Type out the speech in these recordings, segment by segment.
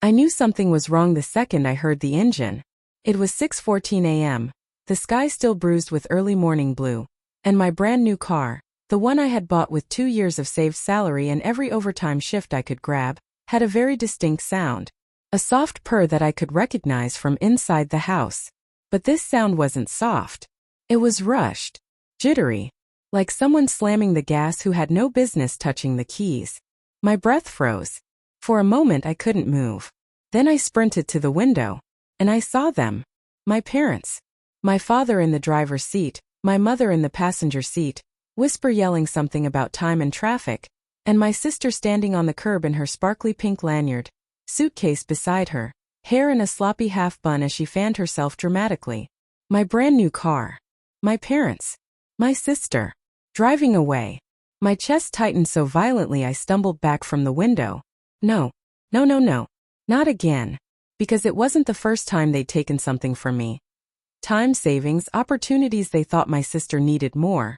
I knew something was wrong the second I heard the engine. It was 6:14 a.m., the sky still bruised with early morning blue, and my brand new car, the one I had bought with 2 years of saved salary and every overtime shift I could grab, had a very distinct sound. A soft purr that I could recognize from inside the house. But this sound wasn't soft. It was rushed, jittery, like someone slamming the gas who had no business touching the keys. My breath froze. For a moment I couldn't move. Then I sprinted to the window, and I saw them. My parents. My father in the driver's seat, my mother in the passenger seat, whisper yelling something about time and traffic, and my sister standing on the curb in her sparkly pink lanyard, suitcase beside her, hair in a sloppy half bun as she fanned herself dramatically. My brand new car. My parents. My sister. Driving away. My chest tightened so violently I stumbled back from the window. No. Not again. Because it wasn't the first time they'd taken something from me. Time savings, opportunities they thought my sister needed more.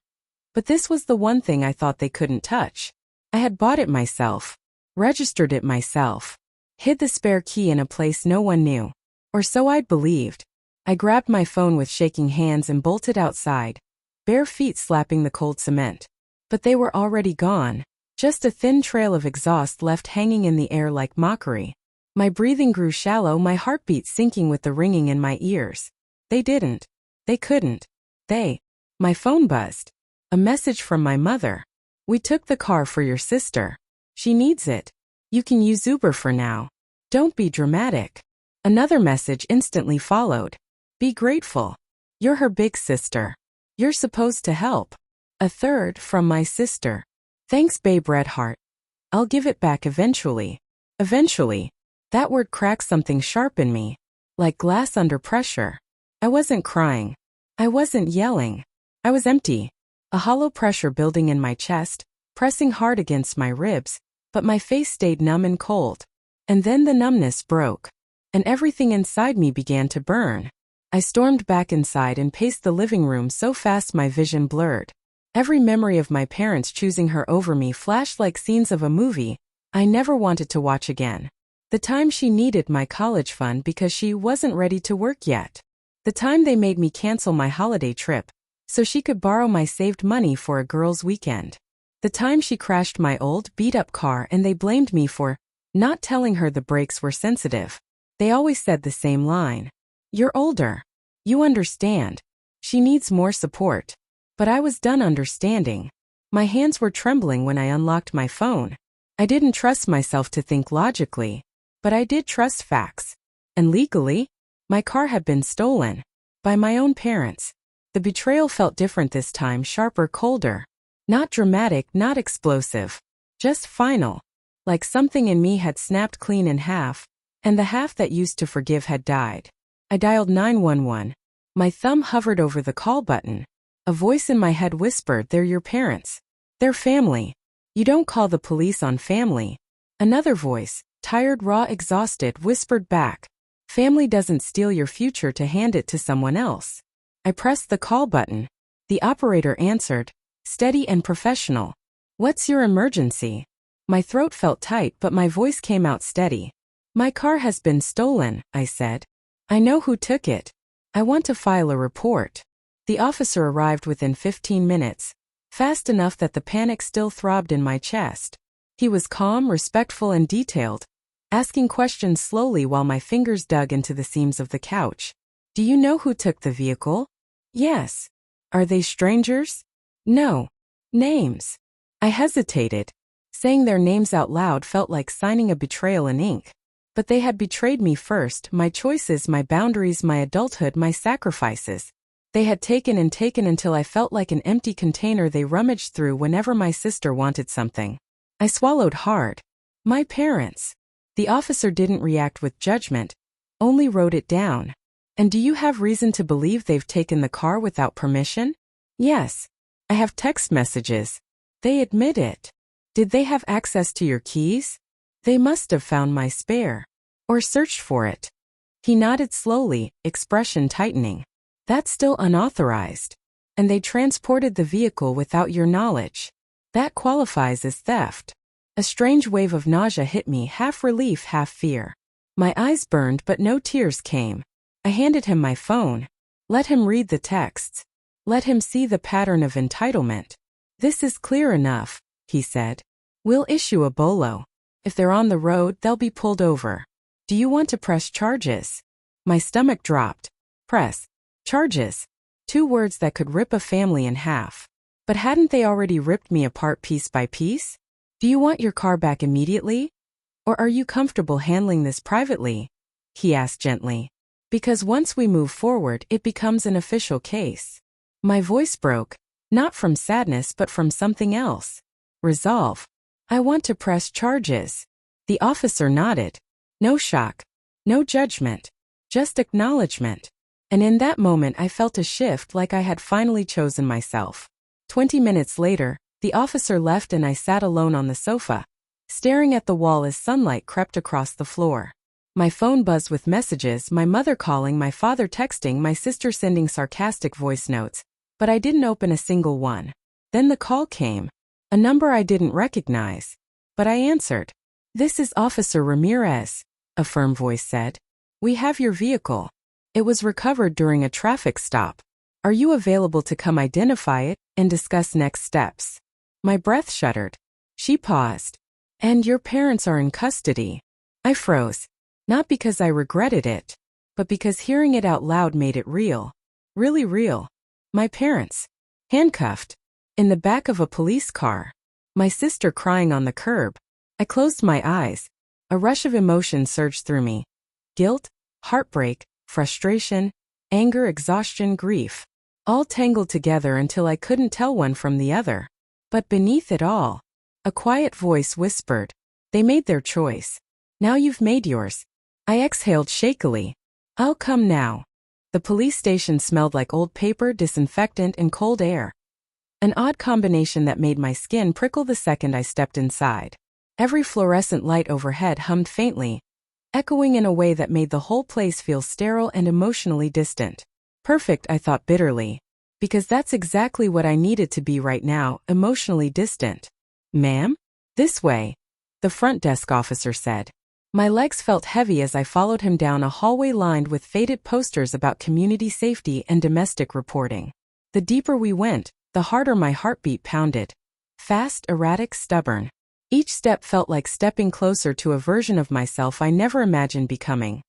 But this was the one thing I thought they couldn't touch. I had bought it myself. Registered it myself. Hid the spare key in a place no one knew. Or so I'd believed. I grabbed my phone with shaking hands and bolted outside, bare feet slapping the cold cement. But they were already gone. Just a thin trail of exhaust left hanging in the air like mockery. My breathing grew shallow, my heartbeat sinking with the ringing in my ears. They didn't. They couldn't. My phone buzzed. A message from my mother. We took the car for your sister. She needs it. You can use Uber for now. Don't be dramatic. Another message instantly followed. Be grateful. You're her big sister. You're supposed to help. A third from my sister. Thanks, babe Redheart. I'll give it back eventually. Eventually. That word cracked something sharp in me. Like glass under pressure. I wasn't crying. I wasn't yelling. I was empty. A hollow pressure building in my chest, pressing hard against my ribs, but my face stayed numb and cold. And then the numbness broke. And everything inside me began to burn. I stormed back inside and paced the living room so fast my vision blurred. Every memory of my parents choosing her over me flashed like scenes of a movie I never wanted to watch again. The time she needed my college fund because she wasn't ready to work yet. The time they made me cancel my holiday trip so she could borrow my saved money for a girls' weekend. The time she crashed my old, beat-up car and they blamed me for not telling her the brakes were sensitive. They always said the same line. You're older. You understand. She needs more support. But I was done understanding. My hands were trembling when I unlocked my phone. I didn't trust myself to think logically, but I did trust facts. And legally, my car had been stolen. By my own parents. The betrayal felt different this time, sharper, colder. Not dramatic, not explosive. Just final. Like something in me had snapped clean in half, and the half that used to forgive had died. I dialed 911. My thumb hovered over the call button. A voice in my head whispered, they're your parents. They're family. You don't call the police on family. Another voice, tired, raw, exhausted, whispered back. Family doesn't steal your future to hand it to someone else. I pressed the call button. The operator answered, steady and professional. What's your emergency? My throat felt tight, but my voice came out steady. My car has been stolen, I said. I know who took it. I want to file a report. The officer arrived within 15 minutes, fast enough that the panic still throbbed in my chest. He was calm, respectful, and detailed, asking questions slowly while my fingers dug into the seams of the couch. Do you know who took the vehicle? Yes. Are they strangers? No. Names. I hesitated. Saying their names out loud felt like signing a betrayal in ink. But they had betrayed me first, my choices, my boundaries, my adulthood, my sacrifices. They had taken and taken until I felt like an empty container they rummaged through whenever my sister wanted something. I swallowed hard. My parents. The officer didn't react with judgment, only wrote it down. And do you have reason to believe they've taken the car without permission? Yes. I have text messages. They admit it. Did they have access to your keys? They must have found my spare. Or searched for it. He nodded slowly, expression tightening. That's still unauthorized. And they transported the vehicle without your knowledge. That qualifies as theft. A strange wave of nausea hit me, half relief, half fear. My eyes burned but no tears came. I handed him my phone. Let him read the texts. Let him see the pattern of entitlement. This is clear enough, he said. We'll issue a bolo. If they're on the road, they'll be pulled over. Do you want to press charges? My stomach dropped. Press charges. 2 words that could rip a family in half. But hadn't they already ripped me apart piece by piece? Do you want your car back immediately? Or are you comfortable handling this privately? He asked gently. Because once we move forward, it becomes an official case. My voice broke, not from sadness but from something else. Resolve. I want to press charges. The officer nodded. No shock. No judgment. Just acknowledgement. And in that moment I felt a shift, like I had finally chosen myself. 20 minutes later, the officer left and I sat alone on the sofa, staring at the wall as sunlight crept across the floor. My phone buzzed with messages, my mother calling, my father texting, my sister sending sarcastic voice notes, but I didn't open a single one. Then the call came. A number I didn't recognize. But I answered. This is Officer Ramirez, a firm voice said. We have your vehicle. It was recovered during a traffic stop. Are you available to come identify it and discuss next steps? My breath shuddered. She paused. And your parents are in custody. I froze. Not because I regretted it, but because hearing it out loud made it real. Really real. My parents. Handcuffed. In the back of a police car. My sister crying on the curb. I closed my eyes. A rush of emotion surged through me. Guilt, heartbreak, frustration, anger, exhaustion, grief. All tangled together until I couldn't tell one from the other. But beneath it all, a quiet voice whispered, they made their choice. Now you've made yours. I exhaled shakily. I'll come now. The police station smelled like old paper, disinfectant, and cold air. An odd combination that made my skin prickle the second I stepped inside. Every fluorescent light overhead hummed faintly, echoing in a way that made the whole place feel sterile and emotionally distant. Perfect, I thought bitterly. Because that's exactly what I needed to be right now, emotionally distant. Ma'am? This way, the front desk officer said. My legs felt heavy as I followed him down a hallway lined with faded posters about community safety and domestic reporting. The deeper we went, the harder my heartbeat pounded. Fast, erratic, stubborn. Each step felt like stepping closer to a version of myself I never imagined becoming.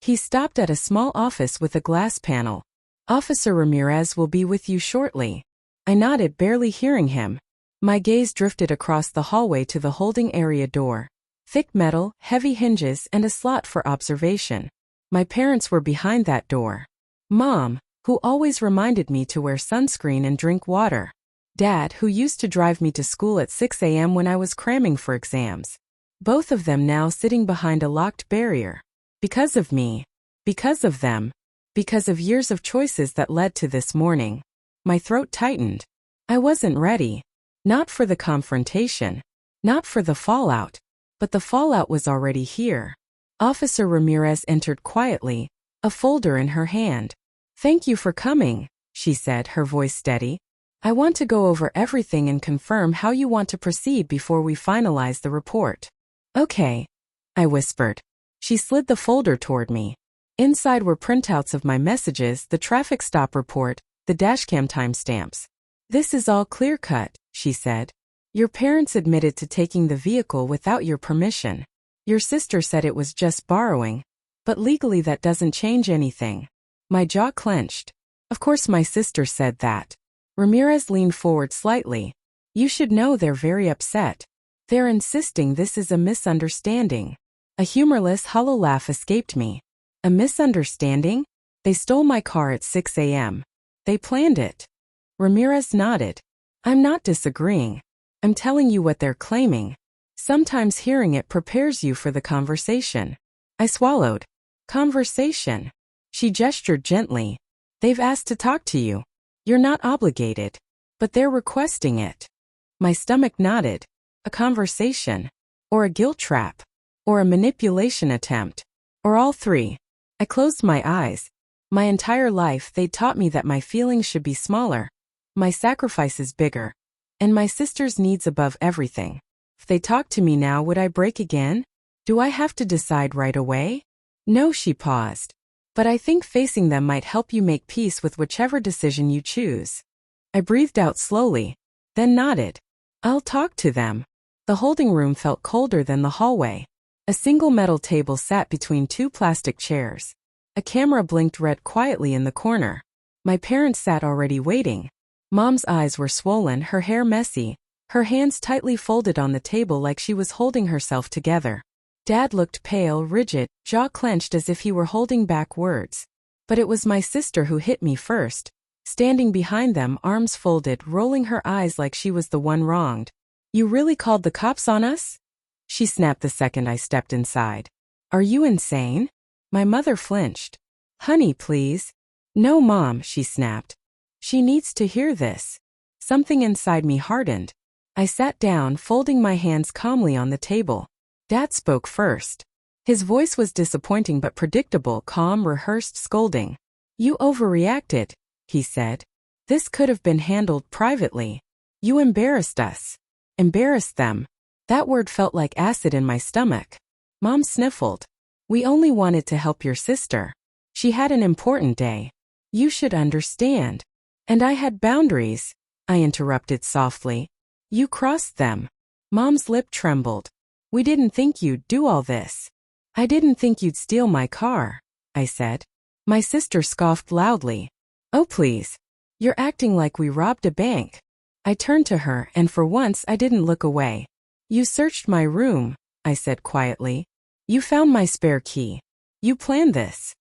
He stopped at a small office with a glass panel. Officer Ramirez will be with you shortly. I nodded, barely hearing him. My gaze drifted across the hallway to the holding area door. Thick metal, heavy hinges, and a slot for observation. My parents were behind that door. Mom, who always reminded me to wear sunscreen and drink water. Dad, who used to drive me to school at 6 a.m. when I was cramming for exams. Both of them now sitting behind a locked barrier. Because of me. Because of them. Because of years of choices that led to this morning. My throat tightened. I wasn't ready. Not for the confrontation. Not for the fallout. But the fallout was already here. Officer Ramirez entered quietly, a folder in her hand. Thank you for coming, she said, her voice steady. I want to go over everything and confirm how you want to proceed before we finalize the report. Okay, I whispered. She slid the folder toward me. Inside were printouts of my messages, the traffic stop report, the dashcam timestamps. This is all clear-cut, she said. Your parents admitted to taking the vehicle without your permission. Your sister said it was just borrowing. But legally that doesn't change anything. My jaw clenched. Of course my sister said that. Ramirez leaned forward slightly. You should know they're very upset. They're insisting this is a misunderstanding. A humorless, hollow laugh escaped me. A misunderstanding? They stole my car at 6 a.m. They planned it. Ramirez nodded. I'm not disagreeing. I'm telling you what they're claiming. Sometimes hearing it prepares you for the conversation. I swallowed. Conversation. She gestured gently. They've asked to talk to you. You're not obligated. But they're requesting it. My stomach nodded. A conversation. Or a guilt trap. Or a manipulation attempt. Or all three. I closed my eyes. My entire life they'd taught me that my feelings should be smaller. My sacrifices bigger. And my sister's needs above everything. If they talked to me now, would I break again? Do I have to decide right away? No, she paused. But I think facing them might help you make peace with whichever decision you choose. I breathed out slowly, then nodded. I'll talk to them. The holding room felt colder than the hallway. A single metal table sat between two plastic chairs. A camera blinked red quietly in the corner. My parents sat already waiting. Mom's eyes were swollen, her hair messy, her hands tightly folded on the table like she was holding herself together. Dad looked pale, rigid, jaw clenched as if he were holding back words. But it was my sister who hit me first, standing behind them, arms folded, rolling her eyes like she was the one wronged. You really called the cops on us? She snapped the second I stepped inside. Are you insane? My mother flinched. Honey, please. No, Mom, she snapped. She needs to hear this. Something inside me hardened. I sat down, folding my hands calmly on the table. Dad spoke first. His voice was disappointing but predictable, calm, rehearsed scolding. You overreacted, he said. This could have been handled privately. You embarrassed us. Embarrassed them. That word felt like acid in my stomach. Mom sniffled. We only wanted to help your sister. She had an important day. You should understand. And I had boundaries, I interrupted softly. You crossed them. Mom's lip trembled. We didn't think you'd do all this. I didn't think you'd steal my car, I said. My sister scoffed loudly. Oh, please. You're acting like we robbed a bank. I turned to her, and for once I didn't look away. You searched my room, I said quietly. You found my spare key. You planned this.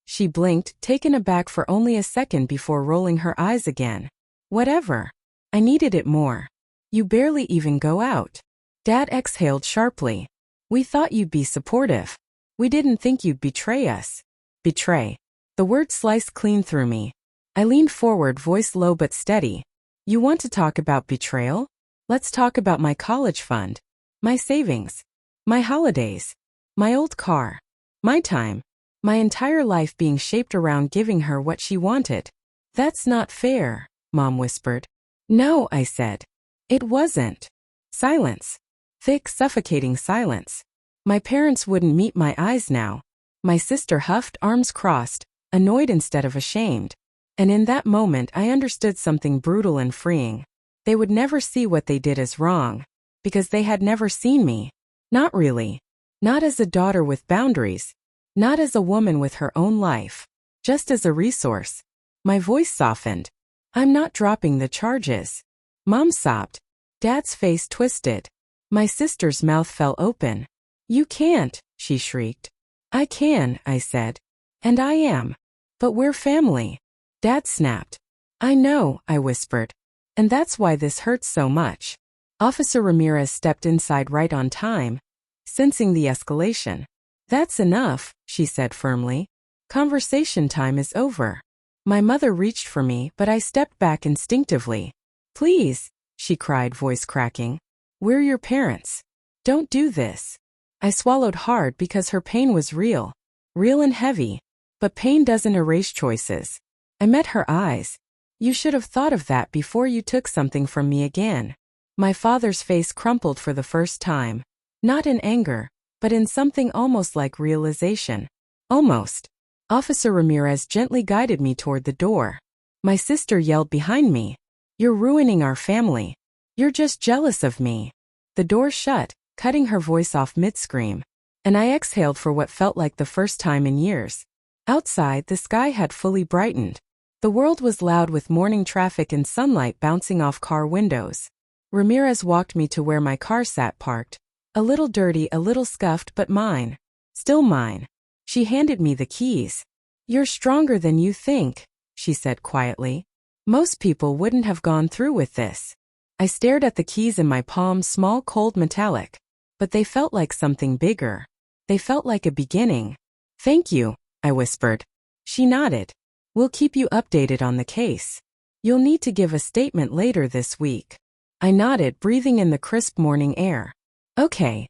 She blinked, taken aback for only a second before rolling her eyes again. Whatever. I needed it more. You barely even go out. Dad exhaled sharply. We thought you'd be supportive. We didn't think you'd betray us. Betray. The word sliced clean through me. I leaned forward, voice low but steady. You want to talk about betrayal? Let's talk about my college fund. My savings. My holidays. My old car. My time. My entire life being shaped around giving her what she wanted. That's not fair, Mom whispered. No, I said. It wasn't. Silence. Thick, suffocating silence. My parents wouldn't meet my eyes now. My sister huffed, arms crossed, annoyed instead of ashamed. And in that moment I understood something brutal and freeing. They would never see what they did as wrong. Because they had never seen me. Not really. Not as a daughter with boundaries. Not as a woman with her own life. Just as a resource. My voice softened. I'm not dropping the charges. Mom sobbed. Dad's face twisted. My sister's mouth fell open. You can't, she shrieked. I can, I said. And I am. But we're family. Dad snapped. I know, I whispered. And that's why this hurts so much. Officer Ramirez stepped inside right on time, sensing the escalation. That's enough, she said firmly. Conversation time is over. My mother reached for me, but I stepped back instinctively. Please, she cried, voice cracking. We're your parents. Don't do this. I swallowed hard because her pain was real. Real and heavy. But pain doesn't erase choices. I met her eyes. You should have thought of that before you took something from me again. My father's face crumpled for the first time. Not in anger, but in something almost like realization. Almost. Officer Ramirez gently guided me toward the door. My sister yelled behind me. You're ruining our family. You're just jealous of me. The door shut, cutting her voice off mid-scream. And I exhaled for what felt like the first time in years. Outside, the sky had fully brightened. The world was loud with morning traffic and sunlight bouncing off car windows. Ramirez walked me to where my car sat parked. A little dirty, a little scuffed, but mine. Still mine. She handed me the keys. You're stronger than you think, she said quietly. Most people wouldn't have gone through with this. I stared at the keys in my palm, small, cold, metallic. But they felt like something bigger. They felt like a beginning. Thank you, I whispered. She nodded. We'll keep you updated on the case. You'll need to give a statement later this week. I nodded, breathing in the crisp morning air. Okay.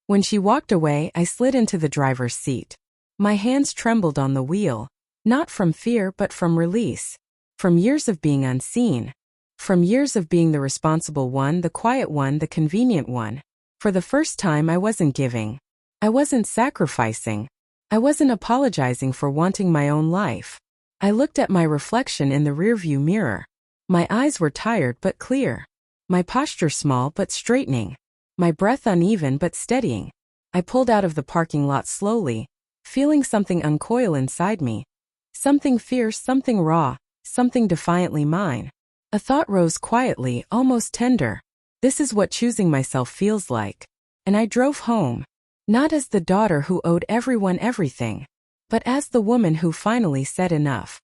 When she walked away, I slid into the driver's seat. My hands trembled on the wheel, not from fear but from release. From years of being unseen. From years of being the responsible one, the quiet one, the convenient one. For the first time I wasn't giving. I wasn't sacrificing. I wasn't apologizing for wanting my own life. I looked at my reflection in the rearview mirror. My eyes were tired but clear. My posture small but straightening. My breath uneven but steadying. I pulled out of the parking lot slowly, feeling something uncoil inside me. Something fierce, something raw, something defiantly mine. A thought rose quietly, almost tender. This is what choosing myself feels like. And I drove home. Not as the daughter who owed everyone everything, but as the woman who finally said enough.